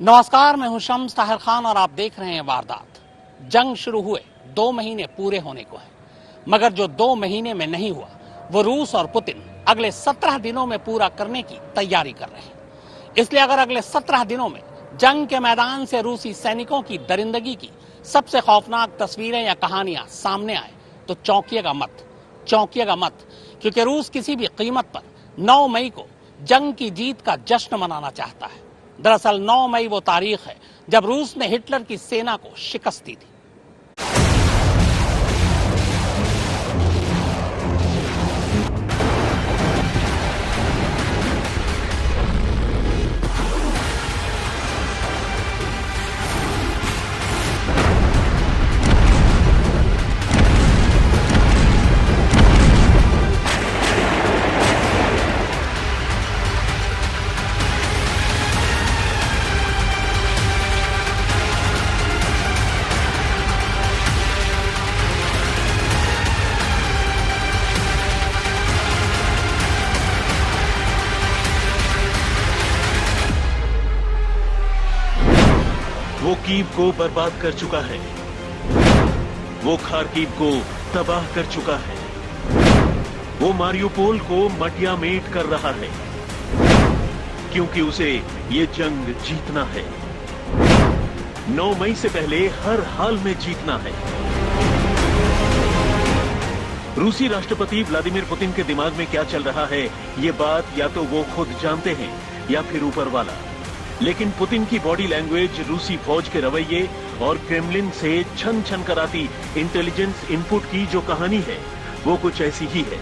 नमस्कार, मैं हूं शम्स ताहिर खान और आप देख रहे हैं वारदात। जंग शुरू हुए 2 महीने पूरे होने को है, मगर जो 2 महीने में नहीं हुआ वो रूस और पुतिन अगले 17 दिनों में पूरा करने की तैयारी कर रहे हैं। इसलिए अगर अगले 17 दिनों में जंग के मैदान से रूसी सैनिकों की दरिंदगी की सबसे खौफनाक तस्वीरें या कहानियां सामने आए तो चौंकिएगा मत, क्योंकि रूस किसी भी कीमत पर 9 मई को जंग की जीत का जश्न मनाना चाहता है। दरअसल 9 मई वो तारीख है जब रूस ने हिटलर की सेना को शिकस्त दी थी। वो कीव को बर्बाद कर चुका है, वो खार्किव को तबाह कर चुका है, वो मारियुपोल को मटियामेट कर रहा है, क्योंकि उसे ये जंग जीतना है। 9 मई से पहले हर हाल में जीतना है। रूसी राष्ट्रपति व्लादिमीर पुतिन के दिमाग में क्या चल रहा है, ये बात या तो वो खुद जानते हैं या फिर ऊपर वाला। लेकिन पुतिन की बॉडी लैंग्वेज, रूसी फौज के रवैये और क्रेमलिन से छन छन कराती इंटेलिजेंस इनपुट की जो कहानी है वो कुछ ऐसी ही है।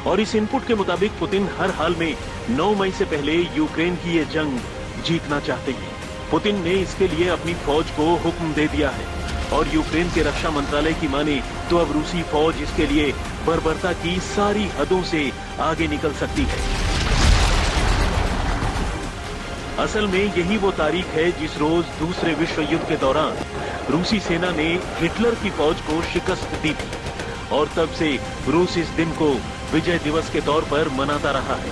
और इस इनपुट के मुताबिक पुतिन हर हाल में 9 मई से पहले यूक्रेन की ये जंग जीतना चाहते हैं। पुतिन ने इसके लिए अपनी फौज को हुक्म दे दिया है और यूक्रेन के रक्षा मंत्रालय की माने तो अब रूसी फौज इसके लिए बर्बरता की सारी हदों से आगे निकल सकती है। असल में यही वो तारीख है जिस रोज दूसरे विश्व युद्ध के दौरान रूसी सेना ने हिटलर की फौज को शिकस्त दी थी और तब से रूस इस दिन को विजय दिवस के तौर पर मनाता रहा है।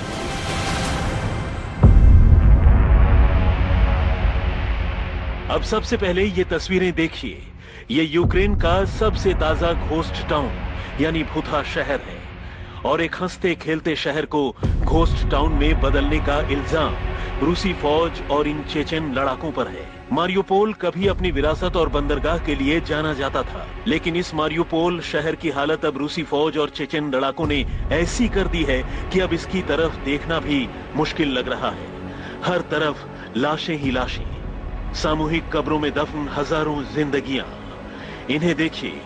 अब सबसे पहले ये तस्वीरें देखिए। ये यूक्रेन का सबसे ताजा घोस्ट टाउन यानी भूथा शहर है और एक हंसते खेलते शहर को घोस्ट टाउन में बदलने का इल्जाम रूसी फौज और इन चेचन लड़ाकों पर है। मारियुपोल कभी अपनी विरासत और बंदरगाह के लिए जाना जाता था, लेकिन इस मारियुपोल शहर की हालत अब रूसी फौज और चेचन लड़ाकों ने ऐसी कर दी है कि अब इसकी तरफ देखना भी मुश्किल लग रहा है। हर तरफ लाशें ही लाशें, सामूहिक कब्रों में दफन हजारों जिंदगियां। इन्हें देखिए,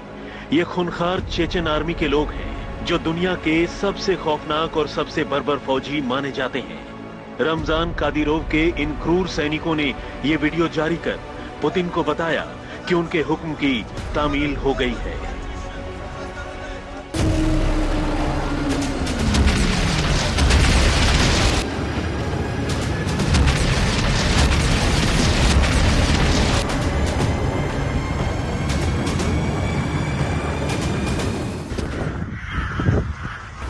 ये खूनखार चेचन आर्मी के लोग हैं जो दुनिया के सबसे खौफनाक और सबसे बर्बर फौजी माने जाते हैं। रमजान कादिरोव के इन क्रूर सैनिकों ने ये वीडियो जारी कर पुतिन को बताया कि उनके हुक्म की तामील हो गई है।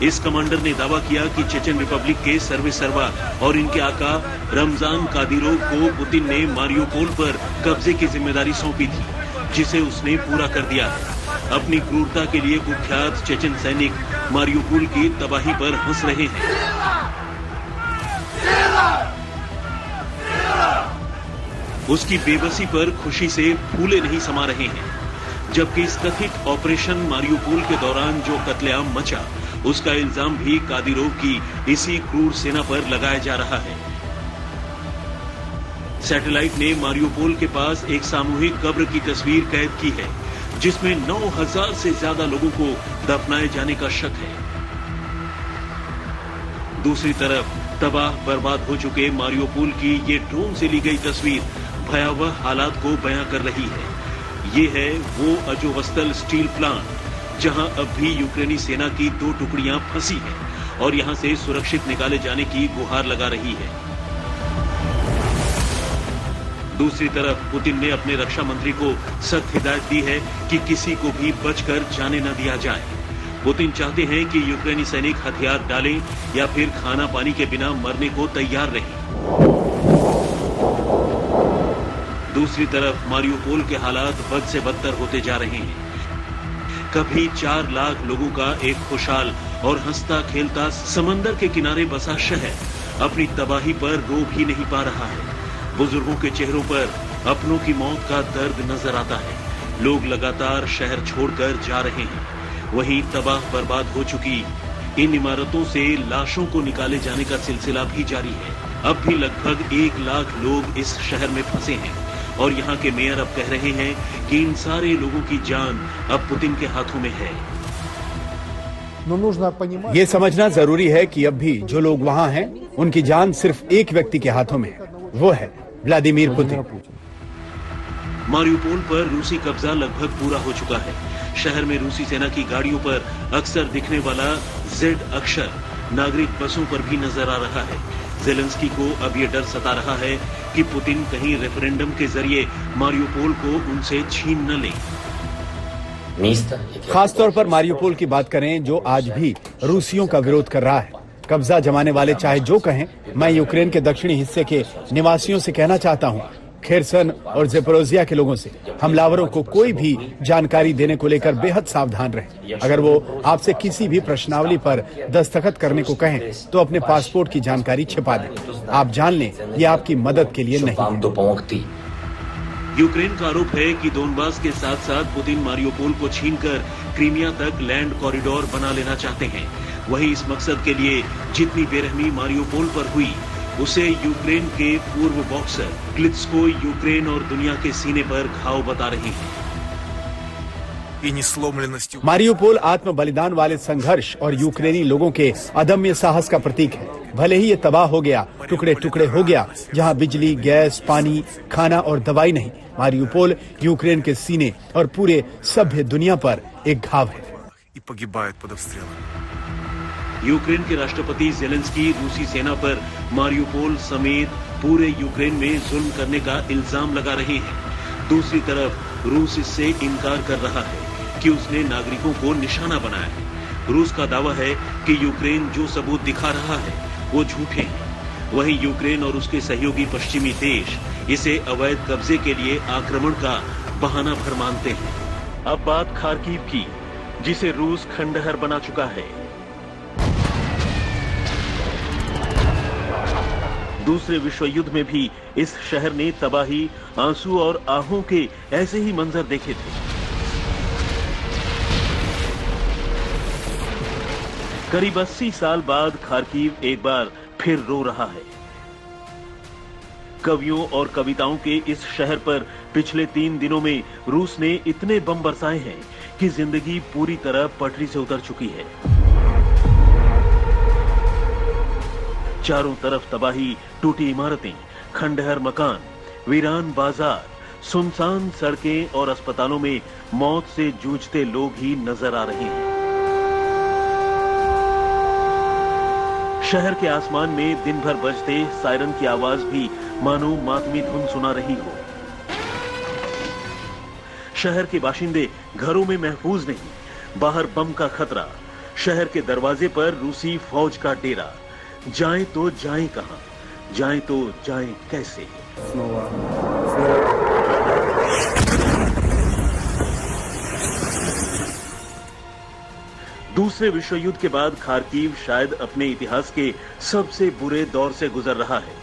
इस कमांडर ने दावा किया कि चेचन रिपब्लिक के सर्वेसर्वा और इनके आका रमजान कादिरोव को पुतिन ने मारियुपोल पर कब्जे की जिम्मेदारी सौंपी थी, जिसे उसने पूरा कर दिया है। अपनी क्रूरता के लिए कुख्यात चेचन सैनिक मारियुपोल की तबाही पर हंस रहे हैं। उसकी बेबसी पर खुशी से फूले नहीं समा रहे हैं, जबकि इस कथित ऑपरेशन मारियुपोल के दौरान जो कत्लेआम मचा उसका इल्जाम भी कादिरोव की इसी क्रूर सेना पर लगाया जा रहा है। सैटेलाइट ने मारियुपोल के पास एक सामूहिक कब्र की तस्वीर कैद की है, जिसमें 9000 से ज्यादा लोगों को दफनाए जाने का शक है। दूसरी तरफ तबाह बर्बाद हो चुके मारियुपोल की ये ड्रोन से ली गई तस्वीर भयावह हालात को बयां कर रही है। ये है वो अजोवस्तल स्टील प्लांट जहां अब भी यूक्रेनी सेना की 2 टुकड़ियां फंसी हैं और यहां से सुरक्षित निकाले जाने की गुहार लगा रही है। दूसरी तरफ पुतिन ने अपने रक्षा मंत्री को सख्त हिदायत दी है कि किसी को भी बचकर जाने न दिया जाए। पुतिन चाहते हैं कि यूक्रेनी सैनिक हथियार डालें या फिर खाना पानी के बिना मरने को तैयार रहें। दूसरी तरफ मारियोपोल के हालात बद से बदतर होते जा रहे हैं। कभी 4 लाख लोगों का एक खुशहाल और हंसता खेलता समंदर के किनारे बसा शहर अपनी तबाही पर रो भी नहीं पा रहा है। बुजुर्गों के चेहरों पर अपनों की मौत का दर्द नजर आता है। लोग लगातार शहर छोड़कर जा रहे हैं। वहीं तबाह बर्बाद हो चुकी इन इमारतों से लाशों को निकाले जाने का सिलसिला भी जारी है। अब भी लगभग 1 लाख लोग इस शहर में फंसे हैं और यहाँ के मेयर अब कह रहे हैं कि इन सारे लोगों की जान अब पुतिन के हाथों में है। ये समझना जरूरी है कि अब भी जो लोग वहाँ हैं, उनकी जान सिर्फ एक व्यक्ति के हाथों में है, वो है व्लादिमीर पुतिन। मारियोपोल पर रूसी कब्जा लगभग पूरा हो चुका है। शहर में रूसी सेना की गाड़ियों पर अक्सर दिखने वाला Z अक्षर नागरिक बसों पर भी नजर आ रहा है। जेलेंस्की को अब ये डर सता रहा है कि पुतिन कहीं रेफरेंडम के जरिए मारियोपोल को उनसे छीन न ले। खासतौर पर मारियोपोल की बात करें, जो आज भी रूसियों का विरोध कर रहा है। कब्जा जमाने वाले चाहे जो कहें, मैं यूक्रेन के दक्षिणी हिस्से के निवासियों से कहना चाहता हूं, खेरसन और ज़ेपोरोजिया के लोगों से, हमलावरों को कोई भी जानकारी देने को लेकर बेहद सावधान रहें। अगर वो आपसे किसी भी प्रश्नावली पर दस्तखत करने को कहें तो अपने पासपोर्ट की जानकारी छिपा दें। आप जान लें, ये आपकी मदद के लिए नहीं है। यूक्रेन का आरोप है कि दोनबास के साथ साथ पुतिन मारियोपोल को छीनकर क्रीमिया तक लैंड कॉरिडोर बना लेना चाहते हैं। वहीं इस मकसद के लिए जितनी बेरहमी मारियोपोल पर हुई, उसे यूक्रेन के पूर्व बॉक्सर क्लित्स्को यूक्रेन और दुनिया के सीने पर घाव बता रहे हैं। मारियोपोल आत्म बलिदान वाले संघर्ष और यूक्रेनी लोगों के अदम्य साहस का प्रतीक है। भले ही ये तबाह हो गया, टुकड़े टुकड़े हो गया, जहां बिजली, गैस, पानी, खाना और दवाई नहीं, मारियोपोल यूक्रेन के सीने और पूरे सभ्य दुनिया पर एक घाव है। यूक्रेन के राष्ट्रपति जेलेंस्की रूसी सेना पर मारियोपोल समेत पूरे यूक्रेन में जुल्म करने का इल्जाम लगा रहे हैं। दूसरी तरफ रूस इससे इनकार कर रहा है कि उसने नागरिकों को निशाना बनाया है। रूस का दावा है कि यूक्रेन जो सबूत दिखा रहा है वो झूठे हैं। वहीं यूक्रेन और उसके सहयोगी पश्चिमी देश इसे अवैध कब्जे के लिए आक्रमण का बहाना भर मानते हैं। अब बात खार्किव की, जिसे रूस खंडहर बना चुका है। दूसरे विश्व युद्ध में भी इस शहर ने तबाही, आंसू और आहों के ऐसे ही मंजर देखे थे। करीब 80 साल बाद खार्किव एक बार फिर रो रहा है। कवियों और कविताओं के इस शहर पर पिछले 3 दिनों में रूस ने इतने बम बरसाए हैं कि जिंदगी पूरी तरह पटरी से उतर चुकी है। चारों तरफ तबाही, टूटी इमारतें, खंडहर मकान, वीरान बाजार, सुनसान सड़कें और अस्पतालों में मौत से जूझते लोग ही नजर आ रहे हैं। शहर के आसमान में दिन भर बजते सायरन की आवाज भी मानो मातमी धुन सुना रही हो। शहर के बाशिंदे घरों में महफूज नहीं, बाहर बम का खतरा, शहर के दरवाजे पर रूसी फौज का डेरा। जाएं तो जाएं कहां, जाएं तो जाएं कैसे। दूसरे विश्व युद्ध के बाद खार्किव शायद अपने इतिहास के सबसे बुरे दौर से गुजर रहा है।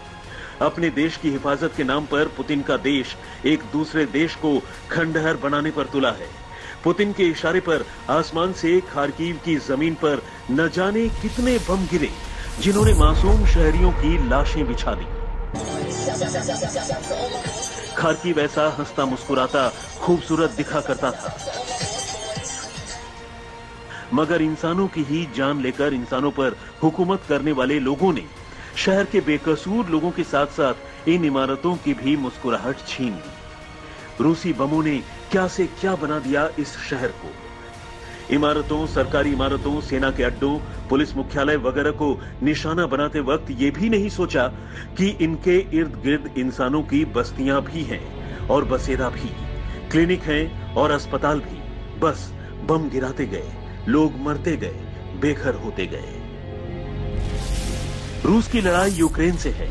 अपने देश की हिफाजत के नाम पर पुतिन का देश एक दूसरे देश को खंडहर बनाने पर तुला है। पुतिन के इशारे पर आसमान से खार्किव की जमीन पर न जाने कितने बम गिरे, जिन्होंने मासूम शहरियों की लाशें बिछा दी। खार्किव ऐसा हंसता मुस्कुराता खूबसूरत दिखा करता था, मगर इंसानों की ही जान लेकर इंसानों पर हुकूमत करने वाले लोगों ने शहर के बेकसूर लोगों के साथ साथ इन इमारतों की भी मुस्कुराहट छीन ली। रूसी बमों ने क्या से क्या बना दिया इस शहर को। इमारतों, सरकारी इमारतों, सेना के अड्डों, पुलिस मुख्यालय वगैरह को निशाना बनाते वक्त ये भी नहीं सोचा कि इनके इर्द गिर्द इंसानों की बस्तियां भी हैं और बसेरा भी, क्लिनिक हैं और अस्पताल भी। बस बम गिराते गए, लोग मरते गए, बेघर होते गए। रूस की लड़ाई यूक्रेन से है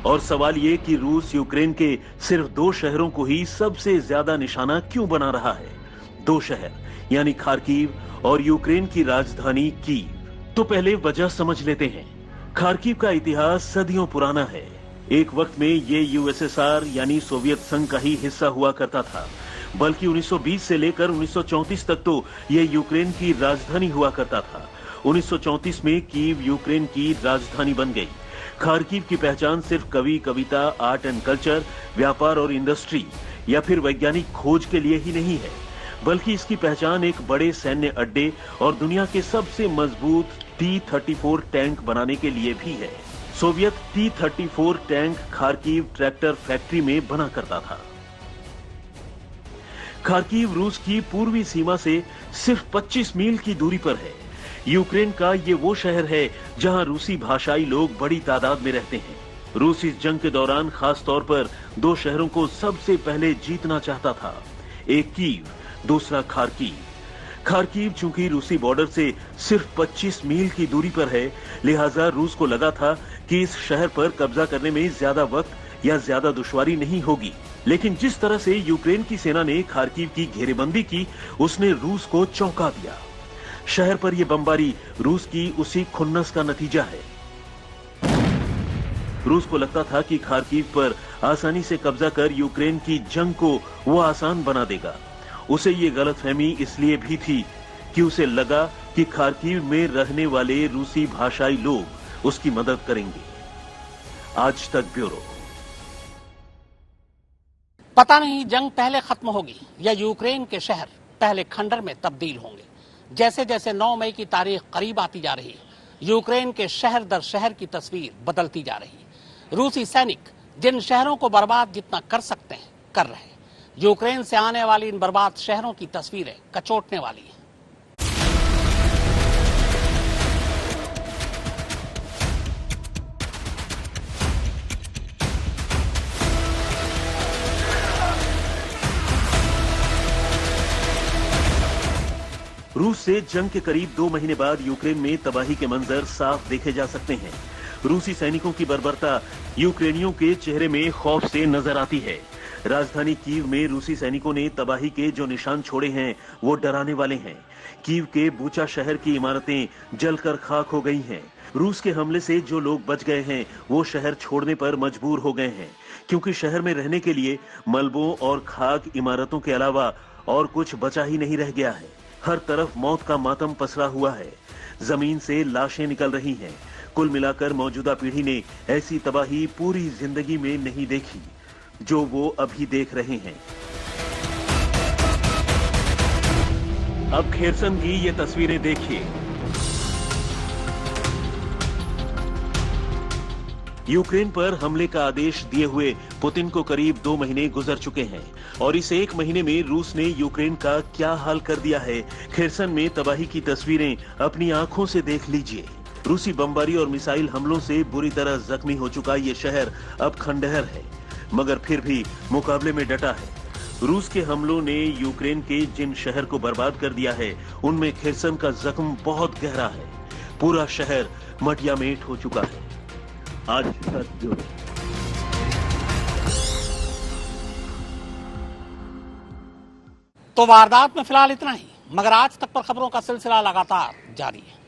और सवाल ये कि रूस यूक्रेन के सिर्फ 2 शहरों को ही सबसे ज्यादा निशाना क्यों बना रहा है? 2 शहर यानी खार्किव और यूक्रेन की राजधानी कीव। तो पहले वजह समझ लेते हैं। खार्किव का इतिहास सदियों पुराना है। एक वक्त में ये यूएसएसआर यानी सोवियत संघ का ही हिस्सा हुआ करता था, बल्कि 1920 से लेकर 1934 तक तो ये यूक्रेन की राजधानी हुआ करता था। 1934 में कीव यूक्रेन की राजधानी बन गई। खार्किव की पहचान सिर्फ कवि, कविता, आर्ट एंड कल्चर, व्यापार और इंडस्ट्री या फिर वैज्ञानिक खोज के लिए ही नहीं है, बल्कि इसकी पहचान एक बड़े सैन्य अड्डे और दुनिया के सबसे मजबूत T-34 टैंक बनाने के लिए भी है। Soviet T-34 tank Kharkiv tractor factory में बना करता था। खार्किव रूस की पूर्वी सीमा से सिर्फ 25 मील की दूरी पर है। यूक्रेन का ये वो शहर है जहां रूसी भाषाई लोग बड़ी तादाद में रहते हैं। रूस इस जंग के दौरान खास तौर पर 2 शहरों को सबसे पहले जीतना चाहता था, एक कीव, दूसरा खार्किव। खार्किव चूंकि रूसी बॉर्डर से सिर्फ 25 मील की दूरी पर है, लिहाजा रूस को लगा था कि इस शहर पर कब्जा करने में ज्यादा वक्त या ज्यादा दुश्वारी नहीं होगी। लेकिन जिस तरह से यूक्रेन की सेना ने खार्किव की घेरेबंदी की, उसने रूस को चौंका दिया। शहर पर यह बमबारी रूस की उसी खुन्नस का नतीजा है। रूस को लगता था कि खार्किव पर आसानी से कब्जा कर यूक्रेन की जंग को वो आसान बना देगा। उसे ये गलतफहमी इसलिए भी थी कि उसे लगा कि खार्किव में रहने वाले रूसी भाषाई लोग उसकी मदद करेंगे। आज तक ब्यूरो। पता नहीं जंग पहले खत्म होगी या यूक्रेन के शहर पहले खंडर में तब्दील होंगे। जैसे जैसे 9 मई की तारीख करीब आती जा रही है, यूक्रेन के शहर दर शहर की तस्वीर बदलती जा रही है। रूसी सैनिक जिन शहरों को बर्बाद जितना कर सकते हैं कर रहे हैं। यूक्रेन से आने वाली इन बर्बाद शहरों की तस्वीरें कचोटने वाली हैं। रूस से जंग के करीब 2 महीने बाद यूक्रेन में तबाही के मंजर साफ देखे जा सकते हैं। रूसी सैनिकों की बर्बरता यूक्रेनियों के चेहरे में खौफ से नजर आती है। राजधानी कीव में रूसी सैनिकों ने तबाही के जो निशान छोड़े हैं वो डराने वाले हैं। कीव के बूचा शहर की इमारतें जलकर खाक हो गई हैं। रूस के हमले से जो लोग बच गए हैं वो शहर छोड़ने पर मजबूर हो गए हैं, क्योंकि शहर में रहने के लिए मलबों और खाक इमारतों के अलावा और कुछ बचा ही नहीं रह गया है। हर तरफ मौत का मातम पसरा हुआ है। जमीन से लाशें निकल रही हैं। कुल मिलाकर मौजूदा पीढ़ी ने ऐसी तबाही पूरी जिंदगी में नहीं देखी जो वो अभी देख रहे हैं। अब खेरसन की ये तस्वीरें देखिए। यूक्रेन पर हमले का आदेश दिए हुए पुतिन को करीब 2 महीने गुजर चुके हैं और इस 1 महीने में रूस ने यूक्रेन का क्या हाल कर दिया है, खेरसन में तबाही की तस्वीरें अपनी आंखों से देख लीजिए। रूसी बमबारी और मिसाइल हमलों से बुरी तरह जख्मी हो चुका ये शहर अब खंडहर है, मगर फिर भी मुकाबले में डटा है। रूस के हमलों ने यूक्रेन के जिन शहर को बर्बाद कर दिया है, उनमें खेरसन का जख्म बहुत गहरा है। पूरा शहर मटियामेट हो चुका है। आज तक ब्यूरो। तो वारदात में फिलहाल इतना ही, मगर आज तक पर खबरों का सिलसिला लगातार जारी है।